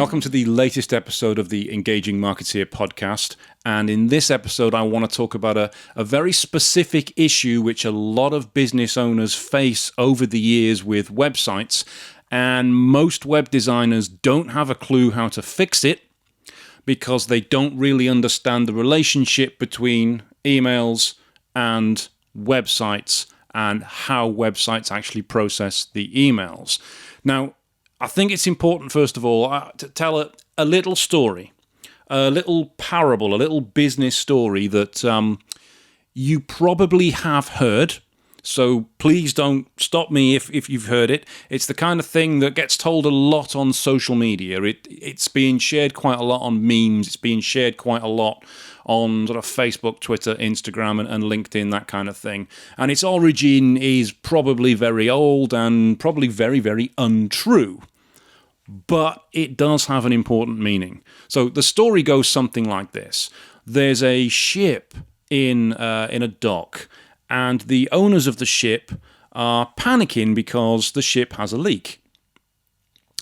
Welcome to the latest episode of the Engaging Marketeer podcast. And in this episode, I want to talk about a very specific issue which a lot of business owners face over the years with websites. And most web designers don't have a clue how to fix it because they don't really understand the relationship between emails and websites and how websites actually process the emails. Now, I think it's important, first of all, to tell a little story, a little parable, a little business story that you probably have heard. So please don't stop me if you've heard it. It's the kind of thing that gets told a lot on social media. It's being shared quite a lot on memes. It's being shared quite a lot on sort of Facebook, Twitter, Instagram, and LinkedIn, that kind of thing. And its origin is probably very old and probably very, very untrue. But it does have an important meaning. So the story goes something like this. There's a ship in a dock, and the owners of the ship are panicking because the ship has a leak.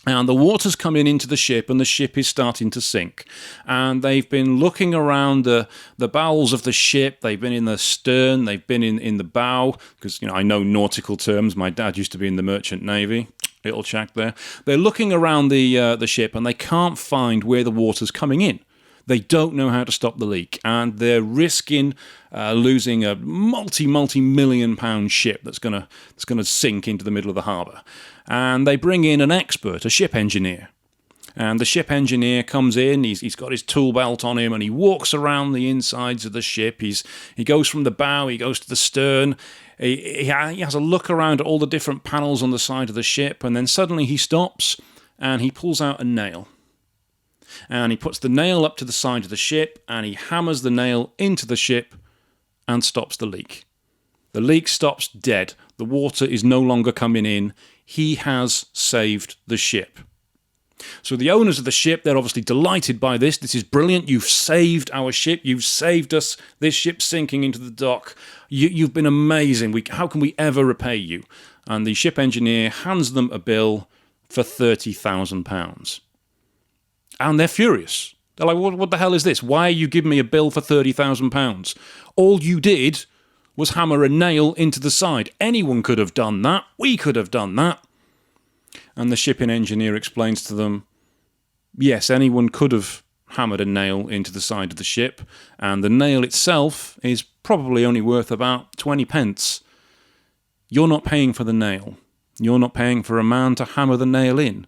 And the water's coming into the ship, and the ship is starting to sink. And they've been looking around the bowels of the ship. They've been in the stern. They've been in the bow. Because, I know nautical terms. My dad used to be in the Merchant Navy. Little check there. They're looking around the ship, and they can't find where the water's coming in. They don't know how to stop the leak, and they're risking losing a multi-million pound ship that's gonna sink into the middle of the harbour. And they bring in an expert, a ship engineer. And the ship engineer comes in, he's got his tool belt on him, and he walks around the insides of the ship. He goes from the bow, he goes to the stern, he has a look around at all the different panels on the side of the ship, and then suddenly he stops, and he pulls out a nail. And he puts the nail up to the side of the ship, and he hammers the nail into the ship and stops the leak. The leak stops dead. The water is no longer coming in. He has saved the ship. So the owners of the ship, they're obviously delighted by this. This is brilliant. You've saved our ship. You've saved us. This ship's sinking into the dock. You've been amazing. How can we ever repay you? And the ship engineer hands them a bill for £30,000. And they're furious. They're like, what the hell is this? Why are you giving me a bill for £30,000? All you did was hammer a nail into the side. Anyone could have done that. We could have done that. And the shipping engineer explains to them, yes, anyone could have hammered a nail into the side of the ship, and the nail itself is probably only worth about 20 pence. You're not paying for the nail. You're not paying for a man to hammer the nail in.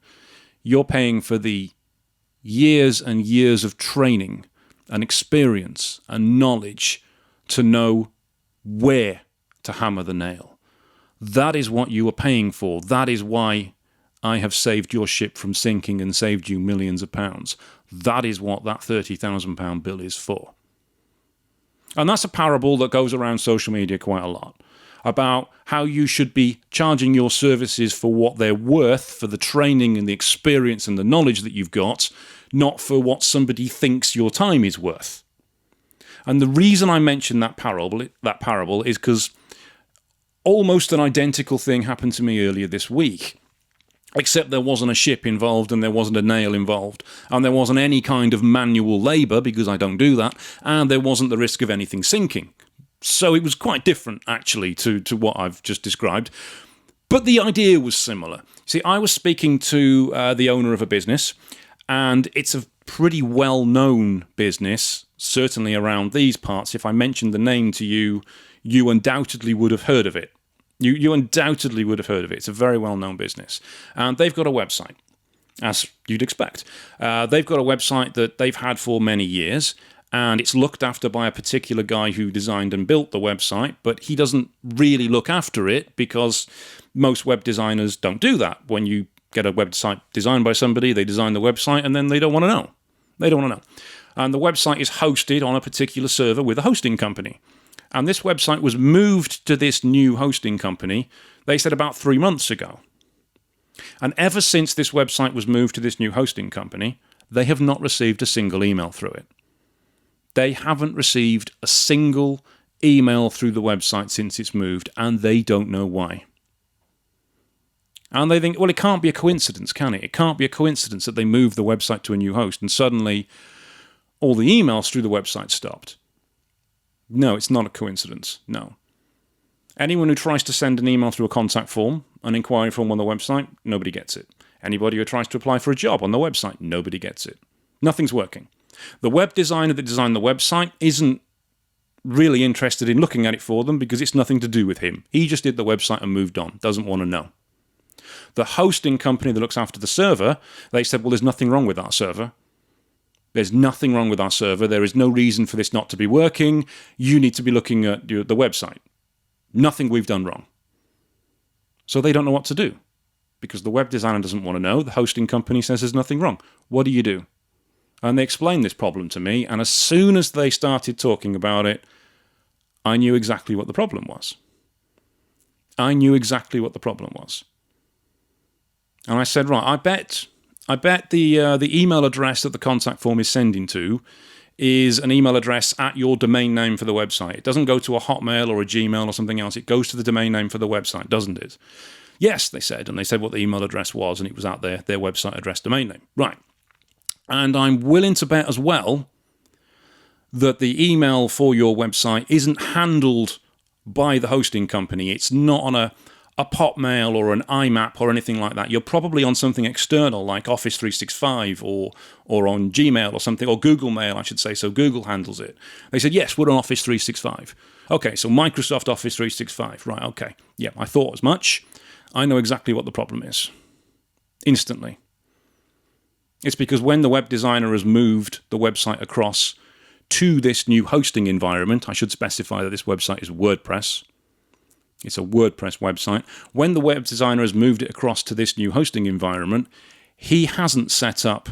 You're paying for the years and years of training and experience and knowledge to know where to hammer the nail. That is what you are paying for. That is why I have saved your ship from sinking and saved you millions of pounds. That is what that £30,000 bill is for. And that's a parable that goes around social media quite a lot, about how you should be charging your services for what they're worth, for the training and the experience and the knowledge that you've got, not for what somebody thinks your time is worth. And the reason I mention that parable is because almost an identical thing happened to me earlier this week. Except there wasn't a ship involved, and there wasn't a nail involved, and there wasn't any kind of manual labour, because I don't do that, and there wasn't the risk of anything sinking. So it was quite different, actually, to what I've just described. But the idea was similar. See, I was speaking to the owner of a business, and it's a pretty well-known business, certainly around these parts. If I mentioned the name to you, you undoubtedly would have heard of it. You undoubtedly would have heard of it. It's a very well-known business. And they've got a website, as you'd expect. They've got a website that they've had for many years, and it's looked after by a particular guy who designed and built the website, but he doesn't really look after it because most web designers don't do that. When you get a website designed by somebody, they design the website, and then they don't want to know. They don't want to know. And the website is hosted on a particular server with a hosting company. And this website was moved to this new hosting company, they said, about 3 months ago. And ever since this website was moved to this new hosting company, they have not received a single email through it. They haven't received a single email through the website since it's moved, and they don't know why. And they think, well, it can't be a coincidence, can it? It can't be a coincidence that they moved the website to a new host and suddenly all the emails through the website stopped. No, it's not a coincidence. No. Anyone who tries to send an email through a contact form, an inquiry form on the website, nobody gets it. Anybody who tries to apply for a job on the website, nobody gets it. Nothing's working. The web designer that designed the website isn't really interested in looking at it for them because it's nothing to do with him. He just did the website and moved on. Doesn't want to know. The hosting company that looks after the server, they said, well, there's nothing wrong with our server. There's nothing wrong with our server. There is no reason for this not to be working. You need to be looking at the website. Nothing we've done wrong. So they don't know what to do because the web designer doesn't want to know. The hosting company says there's nothing wrong. What do you do? And they explained this problem to me, and as soon as they started talking about it, I knew exactly what the problem was. I knew exactly what the problem was. And I said, right, I bet the email address that the contact form is sending to is an email address at your domain name for the website. It doesn't go to a Hotmail or a Gmail or something else. It goes to the domain name for the website, doesn't it? Yes, they said, and they said what the email address was, and it was at their website address domain name. Right. And I'm willing to bet as well that the email for your website isn't handled by the hosting company. It's not on a Hotmail or an IMAP or anything like that. You're probably on something external like Office 365 or on Gmail or something, or Google Mail, I should say, so Google handles it. They said, yes, we're on Office 365. Okay, so Microsoft Office 365. Right, okay. Yeah, I thought as much. I know exactly what the problem is. Instantly. It's because when the web designer has moved the website across to this new hosting environment, I should specify that this website is WordPress. It's a WordPress website. When the web designer has moved it across to this new hosting environment, he hasn't set up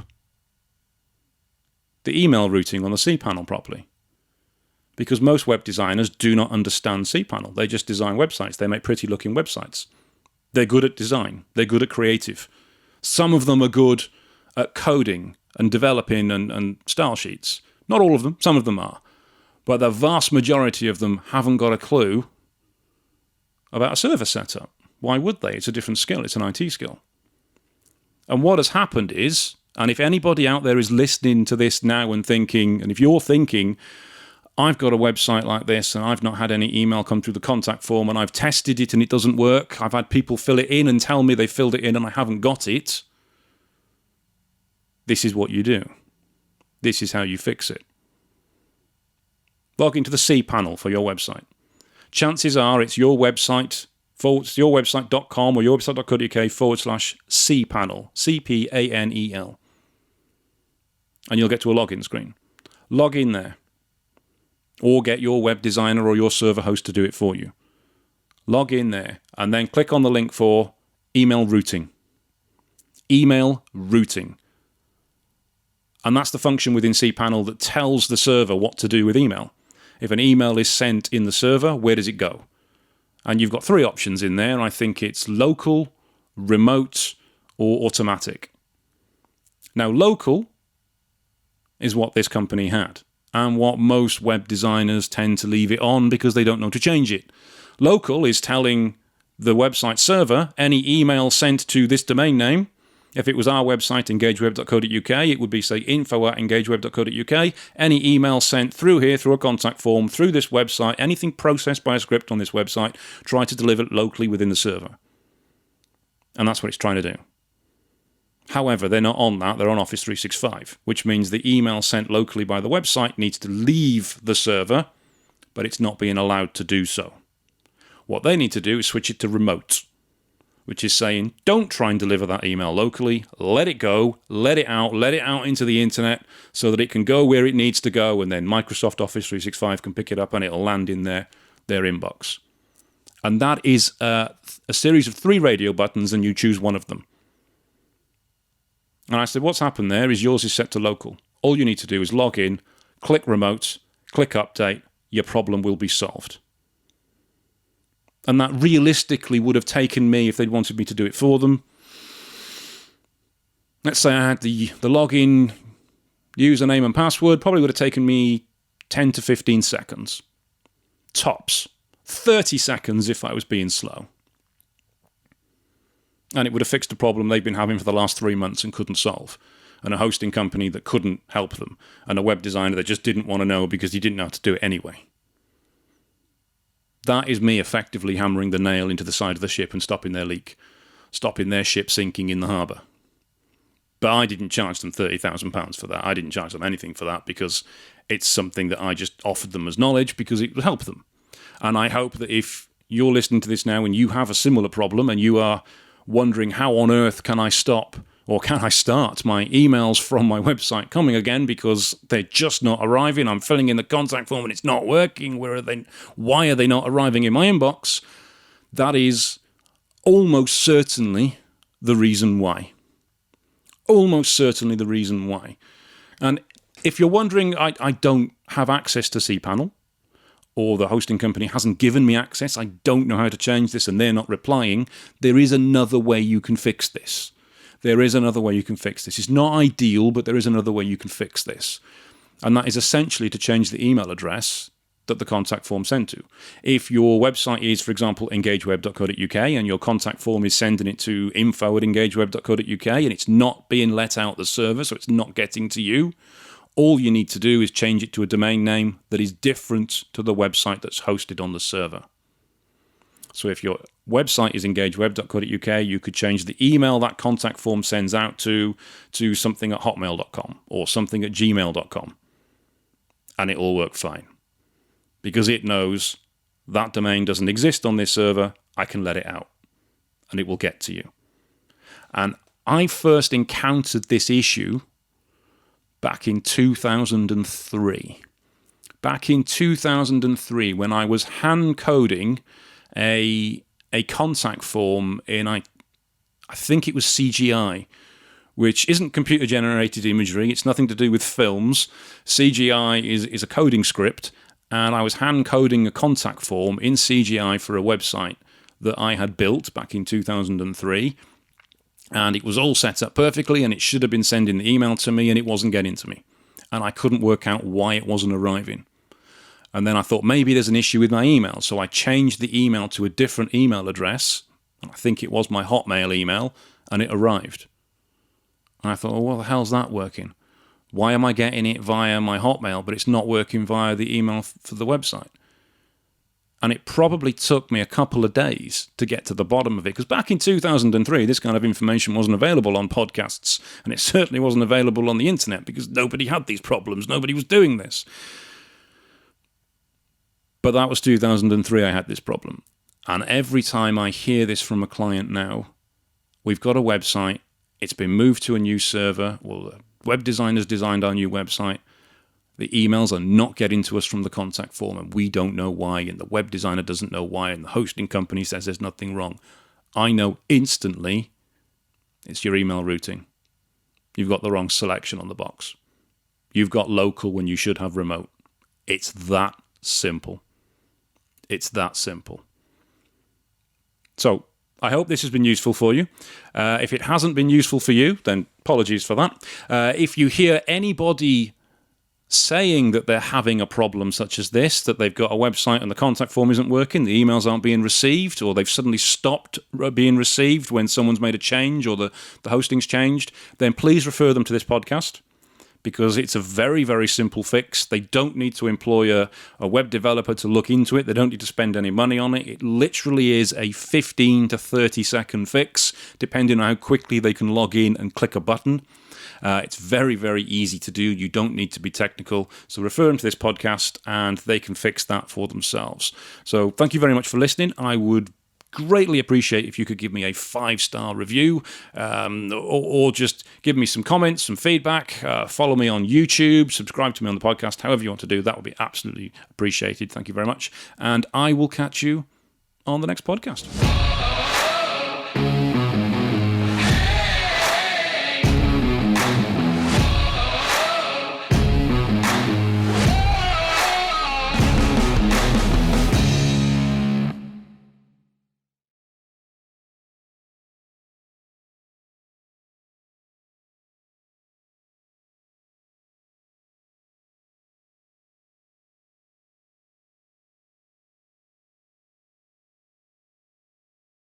the email routing on the cPanel properly. Because most web designers do not understand cPanel. They just design websites. They make pretty looking websites. They're good at design. They're good at creative. Some of them are good at coding and developing and style sheets. Not all of them. Some of them are. But the vast majority of them haven't got a clue about a server setup. Why would they? It's a different skill. It's an IT skill. And what has happened is, and if anybody out there is listening to this now and thinking, and if you're thinking, I've got a website like this and I've not had any email come through the contact form and I've tested it and it doesn't work. I've had people fill it in and tell me they filled it in and I haven't got it. This is what you do. This is how you fix it. Log into the cPanel for your website. Chances are it's your website, yourwebsite.com or yourwebsite.co.uk/cPanel, CPANEL. And you'll get to a login screen. Log in there. Or get your web designer or your server host to do it for you. Log in there and then click on the link for email routing. Email routing. And that's the function within cPanel that tells the server what to do with email. If an email is sent in the server, where does it go? And you've got three options in there. I think it's local, remote, or automatic. Now, local is what this company had, and what most web designers tend to leave it on because they don't know to change it. Local is telling the website server any email sent to this domain name. If it was our website, engageweb.co.uk, it would be, say, info@engageweb.co.uk. Any email sent through here, through a contact form, through this website, anything processed by a script on this website, try to deliver it locally within the server. And that's what it's trying to do. However, they're not on that. They're on Office 365, which means the email sent locally by the website needs to leave the server, but it's not being allowed to do so. What they need to do is switch it to remote, which is saying, don't try and deliver that email locally, let it go, let it out into the internet so that it can go where it needs to go, and then Microsoft Office 365 can pick it up and it'll land in their inbox. And that is a series of 3 radio buttons, and you choose one of them. And I said, what's happened there is yours is set to local. All you need to do is log in, click remote, click update, your problem will be solved. And that realistically would have taken me, if they'd wanted me to do it for them, let's say I had the login, username and password, probably would have taken me 10 to 15 seconds. Tops. 30 seconds if I was being slow. and it would have fixed a problem they've been having for the last 3 months and couldn't solve, and a hosting company that couldn't help them, and a web designer that just didn't want to know because he didn't know how to do it anyway. That is me effectively hammering the nail into the side of the ship and stopping their leak, stopping their ship sinking in the harbour. But I didn't charge them £30,000 for that. I didn't charge them anything for that because it's something that I just offered them as knowledge because it would help them. And I hope that if you're listening to this now and you have a similar problem and you are wondering how on earth can I stop or can I start my emails from my website coming again because they're just not arriving, I'm filling in the contact form and it's not working, why are they not arriving in my inbox? That is almost certainly the reason why. Almost certainly the reason why. And if you're wondering, I don't have access to cPanel, or the hosting company hasn't given me access, I don't know how to change this and they're not replying, there is another way you can fix this. There is another way you can fix this. It's not ideal, but there is another way you can fix this. And that is essentially to change the email address that the contact form sent to. If your website is, for example, engageweb.co.uk and your contact form is sending it to info@engageweb.co.uk and it's not being let out the server, so it's not getting to you, all you need to do is change it to a domain name that is different to the website that's hosted on the server. So if your website is engageweb.co.uk, you could change the email that contact form sends out to something at hotmail.com or something at gmail.com, and it will work fine. Because it knows that domain doesn't exist on this server, I can let it out, and it will get to you. And I first encountered this issue back in 2003. Back in 2003, when I was hand-coding a contact form in, I think it was CGI, which isn't computer-generated imagery. It's nothing to do with films. CGI is a coding script, and I was hand-coding a contact form in CGI for a website that I had built back in 2003, and it was all set up perfectly, and it should have been sending the email to me, and it wasn't getting to me. And I couldn't work out why it wasn't arriving. And then I thought, maybe there's an issue with my email, so I changed the email to a different email address, and I think it was my Hotmail email, and it arrived. And I thought, well, what the hell's that working? Why am I getting it via my Hotmail, but it's not working via the email for the website? And it probably took me a couple of days to get to the bottom of it, because back in 2003, this kind of information wasn't available on podcasts, and it certainly wasn't available on the internet, because nobody had these problems, nobody was doing this. But that was 2003, I had this problem. And every time I hear this from a client now, we've got a website, it's been moved to a new server, well, the web designer's designed our new website, the emails are not getting to us from the contact form, and we don't know why, and the web designer doesn't know why, and the hosting company says there's nothing wrong. I know instantly it's your email routing. You've got the wrong selection on the box. You've got local when you should have remote. It's that simple. It's that simple. So I hope this has been useful for you. If it hasn't been useful for you, then apologies for that. If you hear anybody saying that they're having a problem such as this, that they've got a website and the contact form isn't working, the emails aren't being received, or they've suddenly stopped being received when someone's made a change or the hosting's changed, then please refer them to this podcast, because it's a very, very simple fix. They don't need to employ a web developer to look into it. They don't need to spend any money on it. It literally is a 15 to 30 second fix, depending on how quickly they can log in and click a button. It's very, very easy to do. You don't need to be technical. So refer them to this podcast and they can fix that for themselves. So thank you very much for listening. I would greatly appreciate if you could give me a 5-star review, or just give me some comments, some feedback. Follow me on YouTube, subscribe to me on the podcast, however you want to do. That would be absolutely appreciated. Thank you very much. And I will catch you on the next podcast.